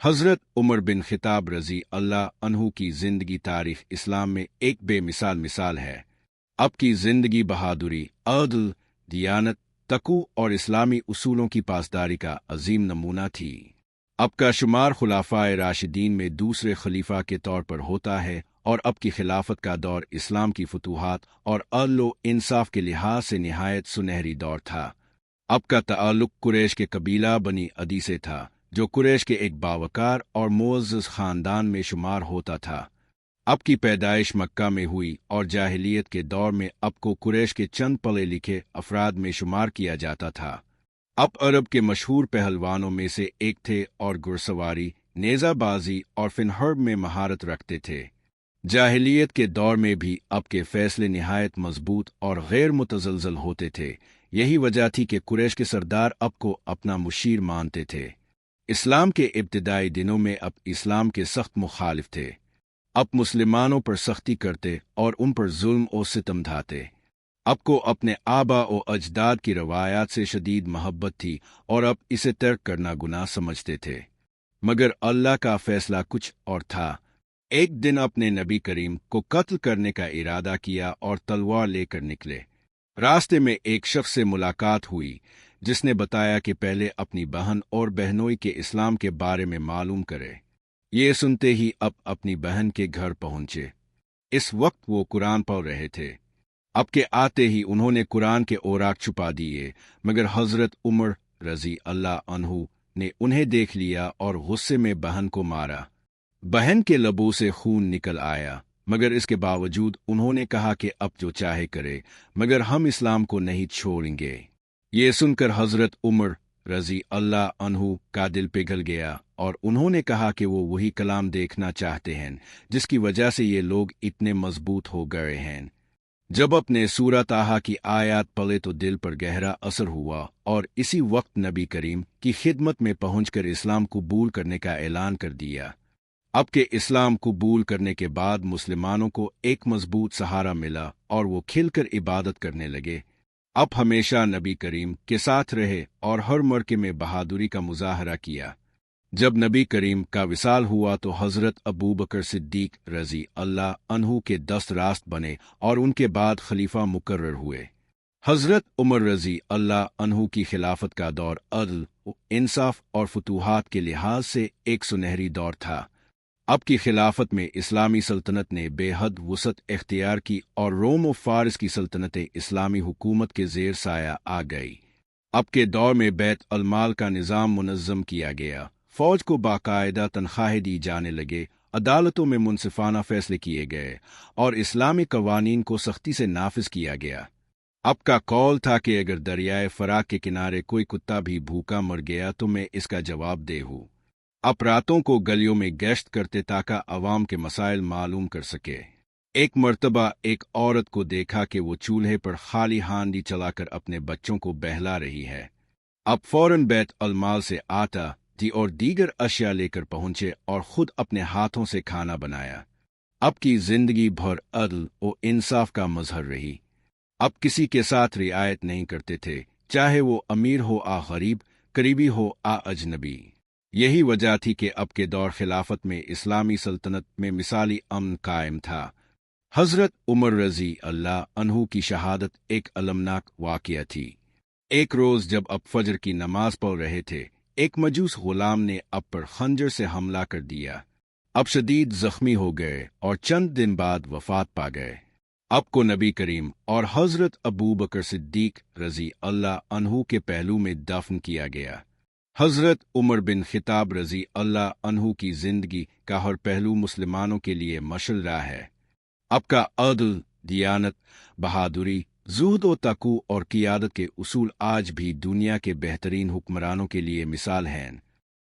حضرت عمر بن خطاب رضی اللہ عنہ کی زندگی تاریخ اسلام میں ایک بے مثال ہے۔ آپ کی زندگی بہادری، عدل، دیانت، تقوی اور اسلامی اصولوں کی پاسداری کا عظیم نمونہ تھی۔ آپ کا شمار خلفائے راشدین میں دوسرے خلیفہ کے طور پر ہوتا ہے اور آپ کی خلافت کا دور اسلام کی فتوحات اور عدل و انصاف کے لحاظ سے نہایت سنہری دور تھا۔ آپ کا تعلق قریش کے قبیلہ بنی عدی سے تھا، جو قریش کے ایک باوقار اور معزز خاندان میں شمار ہوتا تھا۔ آپ کی پیدائش مکہ میں ہوئی اور جاہلیت کے دور میں آپ کو قریش کے چند پڑھے لکھے افراد میں شمار کیا جاتا تھا۔ آپ عرب کے مشہور پہلوانوں میں سے ایک تھے اور گھڑسواری، نیزہ بازی اور فن حرب میں مہارت رکھتے تھے۔ جاہلیت کے دور میں بھی آپ کے فیصلے نہایت مضبوط اور غیر متزلزل ہوتے تھے۔ یہی وجہ تھی کہ قریش کے سردار آپ کو اپنا مشیر مانتے تھے۔ اسلام کے ابتدائی دنوں میں آپ اسلام کے سخت مخالف تھے۔ آپ مسلمانوں پر سختی کرتے اور ان پر ظلم و ستم ڈھاتے۔ آپ کو اپنے آبا و اجداد کی روایات سے شدید محبت تھی اور آپ اسے ترک کرنا گناہ سمجھتے تھے۔ مگر اللہ کا فیصلہ کچھ اور تھا۔ ایک دن اپنے نبی کریم کو قتل کرنے کا ارادہ کیا اور تلوار لے کر نکلے۔ راستے میں ایک شخص سے ملاقات ہوئی جس نے بتایا کہ پہلے اپنی بہن اور بہنوئی کے اسلام کے بارے میں معلوم کرے۔ یہ سنتے ہی اب اپنی بہن کے گھر پہنچے۔ اس وقت وہ قرآن پڑھ رہے تھے۔ اب کے آتے ہی انہوں نے قرآن کے اوراق چھپا دیے، مگر حضرت عمر رضی اللہ عنہ نے انہیں دیکھ لیا اور غصے میں بہن کو مارا۔ بہن کے لبوں سے خون نکل آیا، مگر اس کے باوجود انہوں نے کہا کہ اب جو چاہے کرے، مگر ہم اسلام کو نہیں چھوڑیں گے۔ یہ سن کر حضرت عمر رضی اللہ عنہ کا دل پگھل گیا اور انہوں نے کہا کہ وہ وہی کلام دیکھنا چاہتے ہیں جس کی وجہ سے یہ لوگ اتنے مضبوط ہو گئے ہیں۔ جب اپنے سورہ طٰہٰ کی آیات پڑھے تو دل پر گہرا اثر ہوا اور اسی وقت نبی کریم کی خدمت میں پہنچ کر اسلام قبول کرنے کا اعلان کر دیا۔ اب کے اسلام قبول کرنے کے بعد مسلمانوں کو ایک مضبوط سہارا ملا اور وہ کھل کر عبادت کرنے لگے۔ اب ہمیشہ نبی کریم کے ساتھ رہے اور ہر موقع میں بہادری کا مظاہرہ کیا۔ جب نبی کریم کا وصال ہوا تو حضرت ابوبکر صدیق رضی اللہ عنہ کے دست راست بنے اور ان کے بعد خلیفہ مقرر ہوئے۔ حضرت عمر رضی اللہ عنہ کی خلافت کا دور عدل، انصاف اور فتوحات کے لحاظ سے ایک سنہری دور تھا۔ اب کی خلافت میں اسلامی سلطنت نے بے حد وسعت اختیار کی اور روم و فارس کی سلطنتیں اسلامی حکومت کے زیر سایہ آ گئی۔ اب کے دور میں بیت المال کا نظام منظم کیا گیا، فوج کو باقاعدہ تنخواہیں دی جانے لگے، عدالتوں میں منصفانہ فیصلے کیے گئے اور اسلامی قوانین کو سختی سے نافذ کیا گیا۔ اب کا قول تھا کہ اگر دریائے فرات کے کنارے کوئی کتا بھی بھوکا مر گیا تو میں اس کا جواب دہ ہوں۔ اب راتوں کو گلیوں میں گشت کرتے تاکہ عوام کے مسائل معلوم کر سکے۔ ایک مرتبہ ایک عورت کو دیکھا کہ وہ چولہے پر خالی ہانڈی چلا کر اپنے بچوں کو بہلا رہی ہے۔ اب فوراً بیت المال سے آٹا، گھی اور دیگر اشیاء لے کر پہنچے اور خود اپنے ہاتھوں سے کھانا بنایا۔ اب کی زندگی بھر عدل و انصاف کا مظہر رہی۔ اب کسی کے ساتھ رعایت نہیں کرتے تھے، چاہے وہ امیر ہو آ غریب، قریبی ہو آ اجنبی۔ یہی وجہ تھی کہ اب کے دور خلافت میں اسلامی سلطنت میں مثالی امن قائم تھا۔ حضرت عمر رضی اللہ عنہ کی شہادت ایک المناک واقعہ تھی۔ ایک روز جب اب فجر کی نماز پڑھ رہے تھے، ایک مجوس غلام نے اب پر خنجر سے حملہ کر دیا۔ اب شدید زخمی ہو گئے اور چند دن بعد وفات پا گئے۔ اب کو نبی کریم اور حضرت ابوبکر صدیق رضی اللہ عنہ کے پہلو میں دفن کیا گیا۔ حضرت عمر بن خطاب رضی اللہ عنہ کی زندگی کا ہر پہلو مسلمانوں کے لیے مشعل راہ ہے۔ اب کا عدل، دیانت، بہادری، زہد و تقوی اور قیادت کے اصول آج بھی دنیا کے بہترین حکمرانوں کے لیے مثال ہیں۔